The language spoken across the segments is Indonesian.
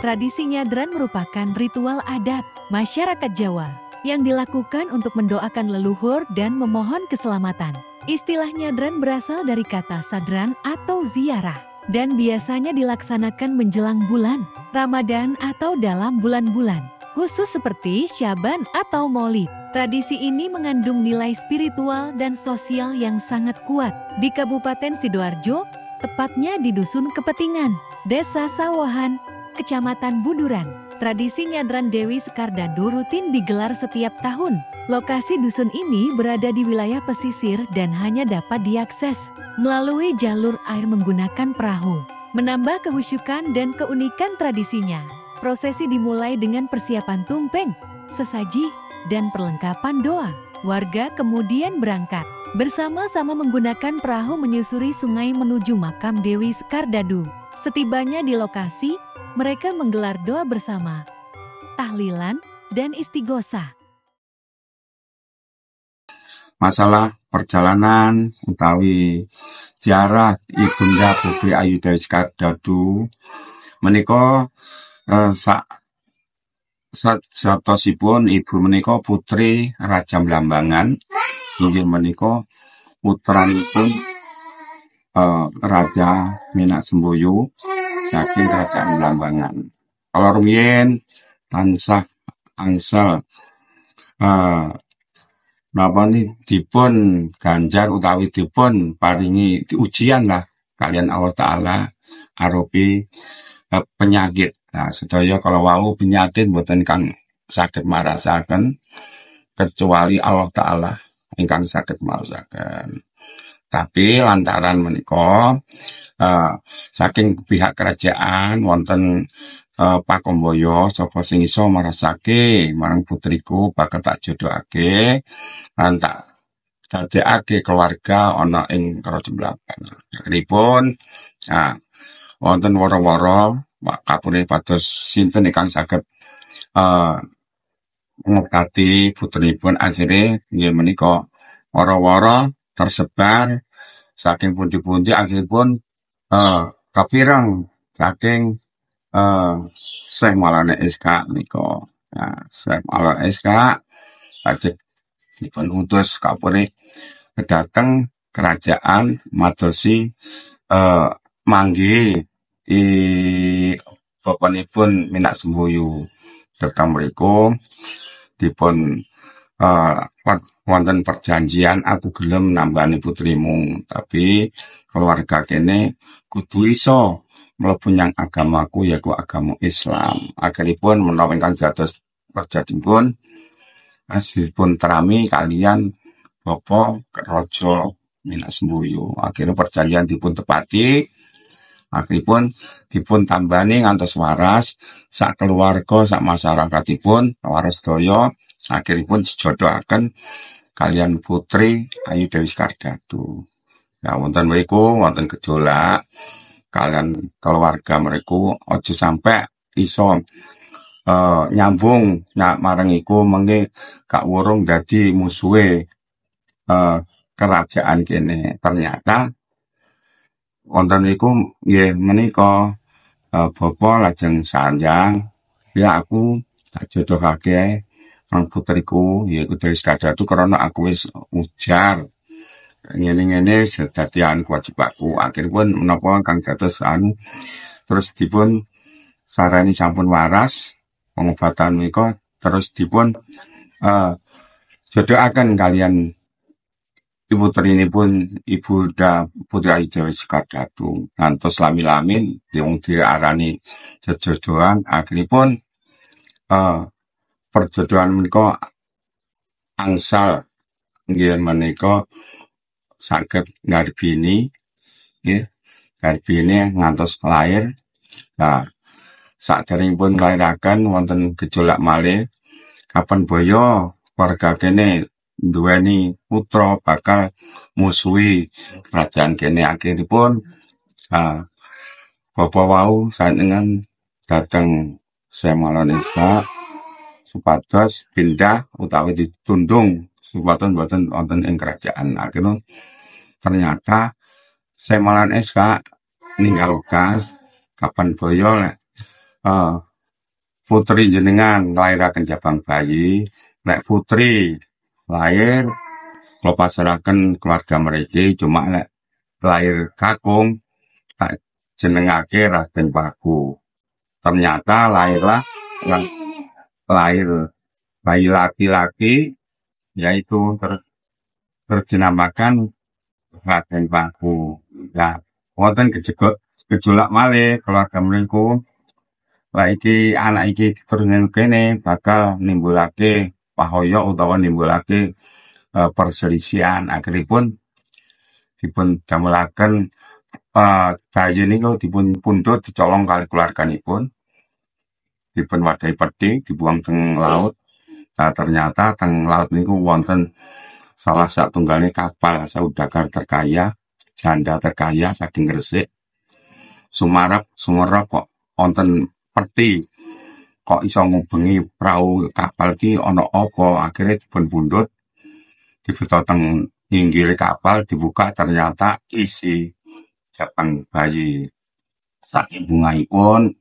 Tradisi nyadran merupakan ritual adat masyarakat Jawa yang dilakukan untuk mendoakan leluhur dan memohon keselamatan. Istilah nyadran berasal dari kata sadran atau ziarah dan biasanya dilaksanakan menjelang bulan Ramadan atau dalam bulan-bulan khusus seperti Syaban atau Maulid. Tradisi ini mengandung nilai spiritual dan sosial yang sangat kuat. Di Kabupaten Sidoarjo, tepatnya di Dusun Kepetingan, Desa Sawahan, Kecamatan Buduran, tradisi nyadran Dewi Sekardadu rutin digelar setiap tahun. Lokasi dusun ini berada di wilayah pesisir dan hanya dapat diakses melalui jalur air menggunakan perahu. Menambah kehusyukan dan keunikan tradisinya, prosesi dimulai dengan persiapan tumpeng, sesaji, dan perlengkapan doa. Warga kemudian berangkat bersama-sama menggunakan perahu menyusuri sungai menuju makam Dewi Sekardadu. Setibanya di lokasi, mereka menggelar doa bersama, tahlilan, dan istighosah. Masalah perjalanan utawi ziarah Ibunda Putri Ayu Dewi Sekardadu menika sajatosipun ibu menika putri Raja Blambangan, inggih menika putranipun Raja Minaksemboyo saking Kerajaan Blambangan. Kalau rumiyin tansah angsal napa dipun ganjar utawi dipun paringi ujian lah kalian Allah Ta'ala arupi penyakit. Nah, sedaya kalau wau penyakit mboten kang saged marasaken kecuali Allah Ta'ala ingkang saged marasaken. Tapi lantaran menika saking pihak kerajaan wonten pakomboyo sapa sing iso marasake marang putriku bakal tak jodohake lan tak dadekake keluarga ana ing Raja Blambangan. Akhiripun wonten wara-wara kapune pados sinten ingkang saged ngobati putrinipun. Akhire nggih menika wara-wara tersebar saking pundi-pundi, akhiripun kapireng saking Syekh Maulana SK menika. Syekh Maulana SK lajeng dipun utus kapune dhateng kerajaan madosi manggihi bapanipun Minaksemboyo. Dhateng mriku dipun wonten perjanjian, aku gelem nambani putrimu, tapi keluarga kene kudu iso mlebu nyang agamaku yaiku agama Islam. Akhiripun menawi ingkang dados perjanjianipun asipun terami kalian Bapak Raja Minaksemboyo. Akhirnya perjanjian dipun tepati. Akhiripun dipun tambani ngantos waras sak keluarga sak masyarakatipun waras daya. Akhiripun dijodohaken kalian putri Ayu Dewi Sekardadu. Ya wonten mriku wonten gejolak kalian keluarga mereka aja sampai iso nyambung marang iku mengke gak wurung dadi musuhe kerajaan kene. Ternyata wonten iku nggih menika bapa lajeng sanjang ya aku tak jodohake nang putriku yaiku Dewi Sekardadu karena aku wis ujar ngene-ngene sedadian kewajibanku. Akhiripun menapa kang dados terus dipun sarani sampun waras pengobatan menika terus dipun jodohaken kalian ibu terinipun Ibunda Putri Ayu Dewi Sekardadu ngantos lami-lamin yang diarani jejodohan. Akhiripun perjodohan menika angsal nggih menika saged ngarbini nggih ngarbini ngantos lair. Nah saderengipun nglairaken wonten gejolak malih kapan boyo warga kene duweni putra bakal musuhi kerajaan kene. Akhiripun bapak wau saenengan dateng Syekh Maulana SK supados pindah utawi ditundung supados boten wonten ing kerajaan. Akhiripun ternyata saya malah SK ninggal gas kapan boyo lek putri jenengan nglairaken jabang bayi, lek putri lahir kula pasrahaken keluarga mriki, cuma lek lahir kakung tak jenengake Raden Paku. Ternyata lahir bayi laki-laki yaitu terjenamakan Raden Paku. Nah, wonten gejolak malih keluarga mriku. Lah iki anak iki diturunin kene bakal nimbulake pahaya utawa nimbulake perselisihan. Akhiripun dipun damelaken bayi niku dipun pundhut dicolong kali keluarganipun. Dipun wadhahi pedhi dibuang teng laut. Nah, ternyata teng laut niku wonten salah satunggalnya kapal saudagar terkaya, janda terkaya saking Gresik. Sumerep kok wonten pedhi kok iso ngubengi prau kapal ki ana apa, akhirnya dipun pundhut dibeto teng inggile kapal, dibuka ternyata isi jabang bayi. Saking bungaipun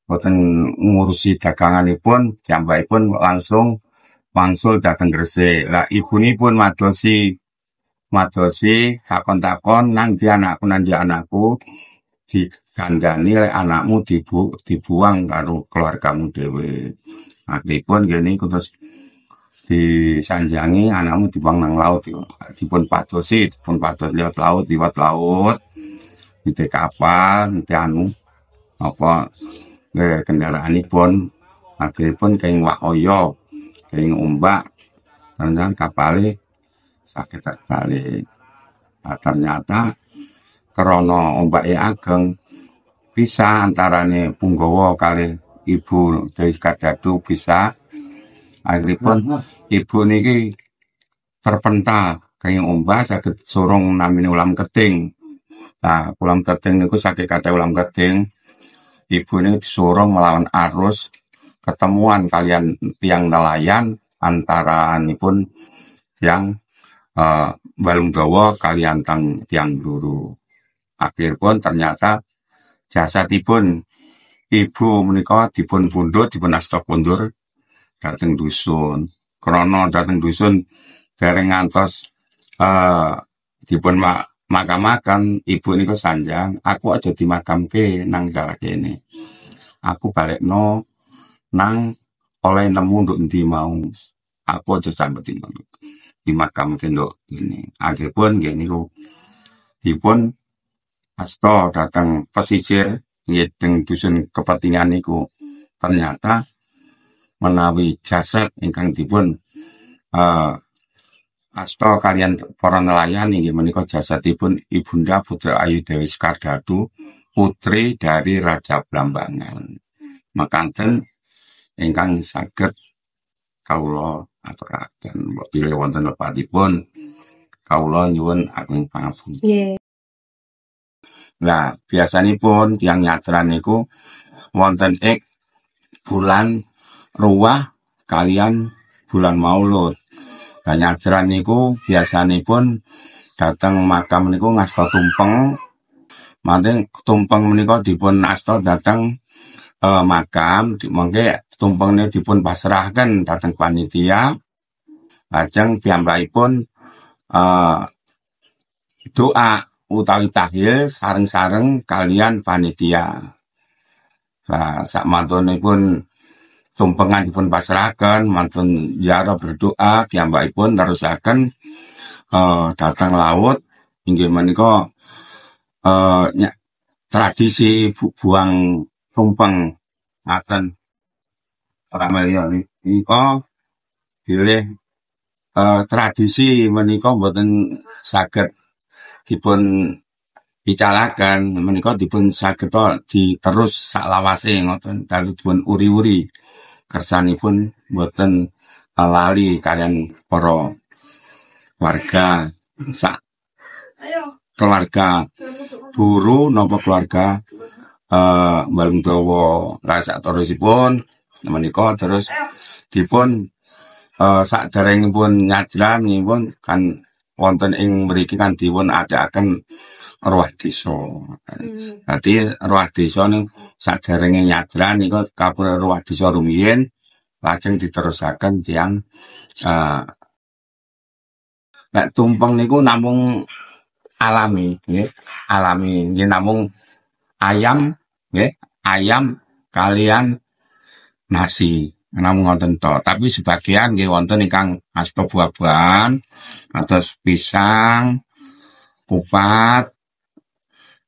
boten ngurusi daganganipun, piyambakipun langsung wangsul dhateng Gresik. Lah ibunipun madosi takon-takon nang ndi anakku digandani lek anakmu dibuang karo keluargamu dhewe. Akhiripun ngene iku terus disanjangi anakmu dibuang nang laut, dipun padosi liwat laut di kapal di kendaraanipun. Akhiripun kenging wakoyo kenging ombak ternyata kapale sakit terbalik. Nah, ternyata krana ombake ageng bisa antarane Punggawa kali ibu dari Kadadu bisa. Akhiripun ibu niki terpental kenging ombak saged surung namine ulam keting. Nah, ulam keting niku saking kate ulam keting ibu ini disurung melawan arus, ketemuan kalian tiang nelayan antaranipun yang balung dawa kalian tiang bluru. Akhiripun ternyata jasadipun ibu menika dipun pundhut, dipun asta kondur dhateng dusun. Krana dhateng dusun dereng ngantos dipun makamaken, ibu niku sanjang, aku aja dimakamke nang daerah kene. Aku balekno nang oleh nemu nduk endi mau. Aku aja sampe dimakamke nduk kene. Akhiripun nggih niku dipun asta dhateng pesisir nggih teng dusun Kepetingan niku. Ternyata menawi jasad ingkang dipun asta kalian para nelayan inggih menika jasadipun Ibunda Putri Ayu Dewi Skardadu, putri dari Raja Blambangan. Mekaten ingkang saged kawula aturaken bilih wonten lepatipun kawula nyuwun ageng pangapunten. Nah, biasanipun tiyang nyadran niku wonten ing bulan Ruwah kalian bulan Maulud. Lah nyadran niku biasanipun dateng makam niku ngasta tumpeng. Manten tumpeng menika dipun asta dateng makam, mengke tumpengne dipun pasrahaken dateng panitia. Lajeng piyambakipun doa utawi tahlil sareng-sareng kalian panitia. Lah sak mantunipun tumpengan dipun pasrahaken, mantun ziarah berdoa, piyambakipun terusaken datang laut inggih menika tradisi buang tumpeng ngaten Ramelia nika bilih tradisi menika mboten saged dipun bicaraken, menika dipun saged diterus saklawase ngoten dalu dipun uri-uri kersanipun mboten lali kalian para warga sak keluarga buru napa keluarga balung dawa. Lah sak terusipun menika terus dipun saderengipun nyadran nipun kan wonten ing mriki kan dipun adakaken ruah desa. Dadi ruah desa niku saderenge nyadran niku kapur ruah desa rumiyin lajeng diterusaken tiyang nek tumpeng niku namung alami nggih, alami nggih namung ayam nggih, ayam kalian nasi namung wonten to. Tapi sebagian nggih wonten ingkang asta buah-buahan, atos pisang, kupat,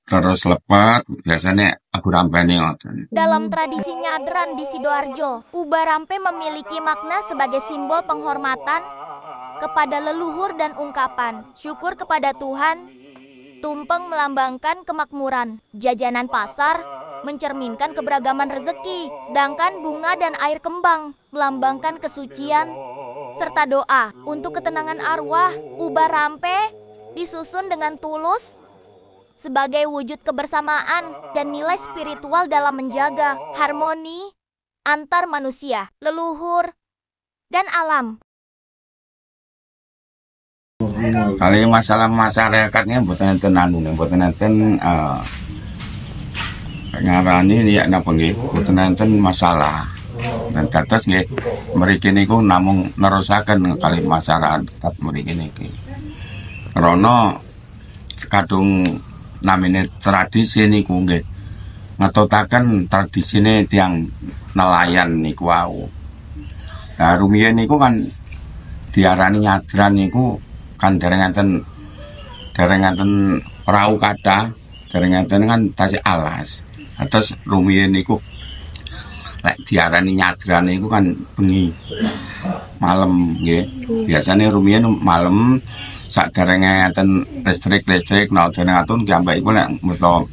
terus lepet, biasanya aku rampeni ngoten. Dalam tradisi nyadran di Sidoarjo, ubah rampe memiliki makna sebagai simbol penghormatan kepada leluhur dan ungkapan syukur kepada Tuhan. Tumpeng melambangkan kemakmuran, jajanan pasar mencerminkan keberagaman rezeki, sedangkan bunga dan air kembang melambangkan kesucian serta doa untuk ketenangan arwah. Ubah rampe disusun dengan tulus sebagai wujud kebersamaan dan nilai spiritual dalam menjaga harmoni antar manusia, leluhur, dan alam. Kali masalah masyarakatnya mboten enten anune, mboten enten ngarani ya napa nggih, mboten enten masalah. Dan dados nggih mriki niku namung nerusaken kali masyarakat mriki niki. Rono kadung namine tradisi niku nggih ngetutaken tradisine tiyang nelayan niku wau. Nah rumiyin niku kan diarani nyadran niku kan dereng enten perahu kathah, dereng enten kan tasih alas. Terus rumiyin niku lek diarani nyadran niku kan bengi malam nggih. Biasane rumiyin malam saderenge enten listrik nah dereng atun kiambak iku lek meto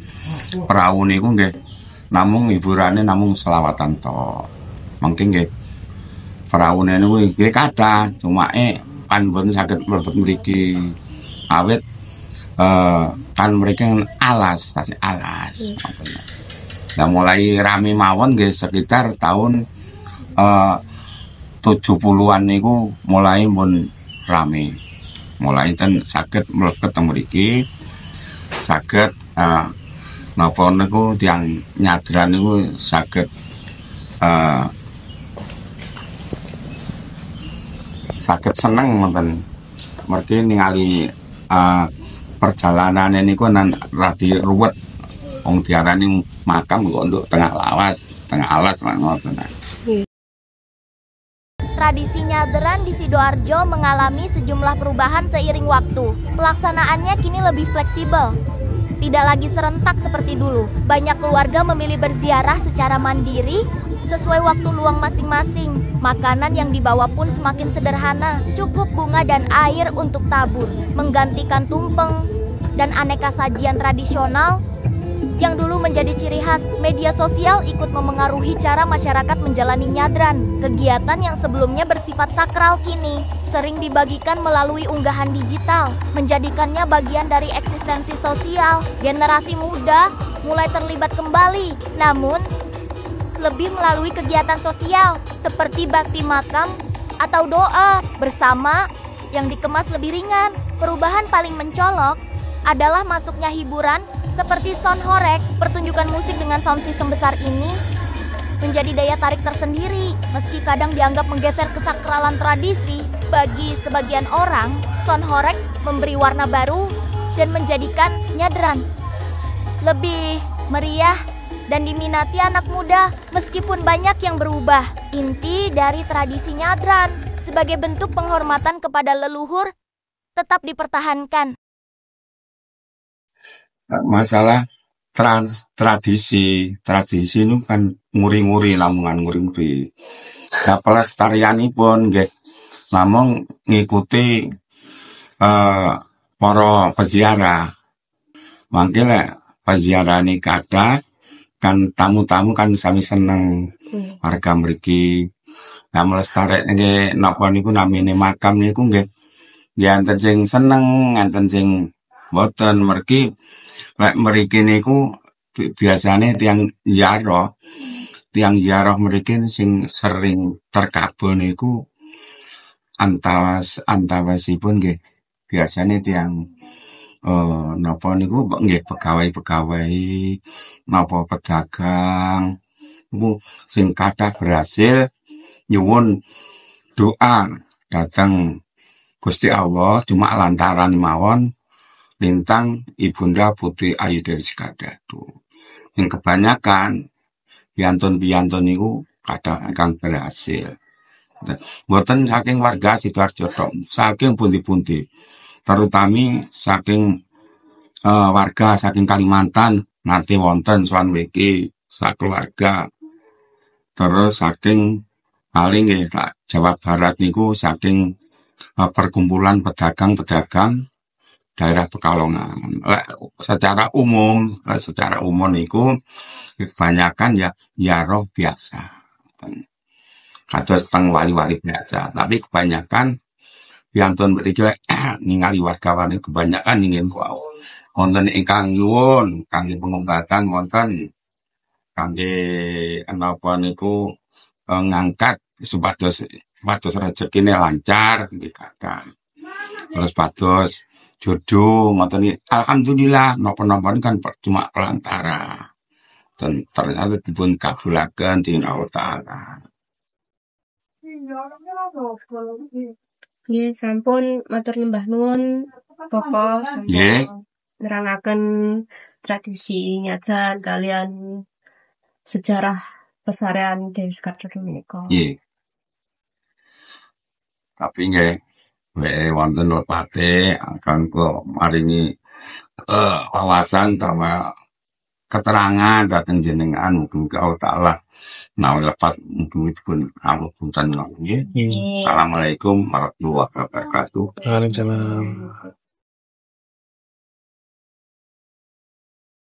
perahu niku nggih namung hiburane namung selawatan to. Mangke nggih peraune niku nggih kathah, cuma kan mboten saged mlebet mriki awit kan mereka alas, tasih alas. Nah mulai rame mawon nggih sekitar tahun 70-an niku mulai pun rame. Mulai ten saged mlebet teng mriki, saged napa niku tiyang nyadran niku saged saged seneng ngoten. Mergi ningali perjalanan niku nan radi ruwet. Wong diarani makam kok nduk tengah lawas, tengah alas ngoten. Tradisi nyadran di Sidoarjo mengalami sejumlah perubahan seiring waktu. Pelaksanaannya kini lebih fleksibel, tidak lagi serentak seperti dulu. Banyak keluarga memilih berziarah secara mandiri sesuai waktu luang masing-masing. Makanan yang dibawa pun semakin sederhana, cukup bunga dan air untuk tabur, menggantikan tumpeng dan aneka sajian tradisional yang dulu menjadi ciri khas. Media sosial ikut memengaruhi cara masyarakat menjalani nyadran. Kegiatan yang sebelumnya bersifat sakral kini sering dibagikan melalui unggahan digital, menjadikannya bagian dari eksistensi sosial. Generasi muda mulai terlibat kembali, namun lebih melalui kegiatan sosial seperti bakti makam atau doa bersama yang dikemas lebih ringan. Perubahan paling mencolok adalah masuknya hiburan seperti sound horeg. Pertunjukan musik dengan sound system besar ini menjadi daya tarik tersendiri. Meski kadang dianggap menggeser kesakralan tradisi, bagi sebagian orang, sound horeg memberi warna baru dan menjadikan nyadran lebih meriah dan diminati anak muda. Meskipun banyak yang berubah, inti dari tradisi nyadran sebagai bentuk penghormatan kepada leluhur tetap dipertahankan. Masalah tradisi itu kan nguri-nguri lamungan nguri-nguri. Nah pelestarianipun nggih namung ngikuti para peziarah. Mangke lek peziarah ini kathah kan tamu-tamu kan sami seneng warga mriki. Nah melestarekne napa niku namine makam niku nggih enten sing seneng, enten sing mboten. Mergi lek mriki niku biasane tiyang ziarah mriki sing sering terkabul niku antawasipun nggih biasane tiyang napa niku nggih pegawai-pegawai napa pedagang niku sing kathah berhasil nyuwun doa dhateng Gusti Allah cuma lantaran mawon lintang Ibunda Putri Ayu Dewi Sekardatu. Sing kebanyakan piantun-piantun niku kathah ingkang berhasil. Mboten saking warga Sidoarjo tok, saking pundi-pundi. Terutami saking warga saking Kalimantan nate wonten sowan mriki sakeluarga. Terus saking paling nggih Jawa Barat niku saking perkumpulan pedagang-pedagang daerah Pekalongan. Secara umum niku kebanyakan ya roh biasa. Kados teng wali-wali biasa, tapi kebanyakan piantun mriki ningali warga-warga kebanyakan ingin wonten ingkang nyuwun kangge pengobatan wonten kangge napa niku ngangkat supados rezekine lancar nggih kathah. Terus pados jodoh ngoten iki alhamdulillah napa-napa kan cuma pelantara. Dan ternyata dipun kabulaken dening Allah Taala. Nggih, sampun matur nyembah nuwun Bapak Nggih. nerangaken tradisi nyadan kalian sejarah pesarean Dewi Sekardatu menika. Nggih. Tapi nggih wonten lepate akan kula maringi wawasan utawa keterangan dhateng jenengan mugi Allah Taala nawi lepat mugi dipun ngapunten nggih. Assalamualaikum warahmatullahi wabarakatuh. Waalaikumsalam.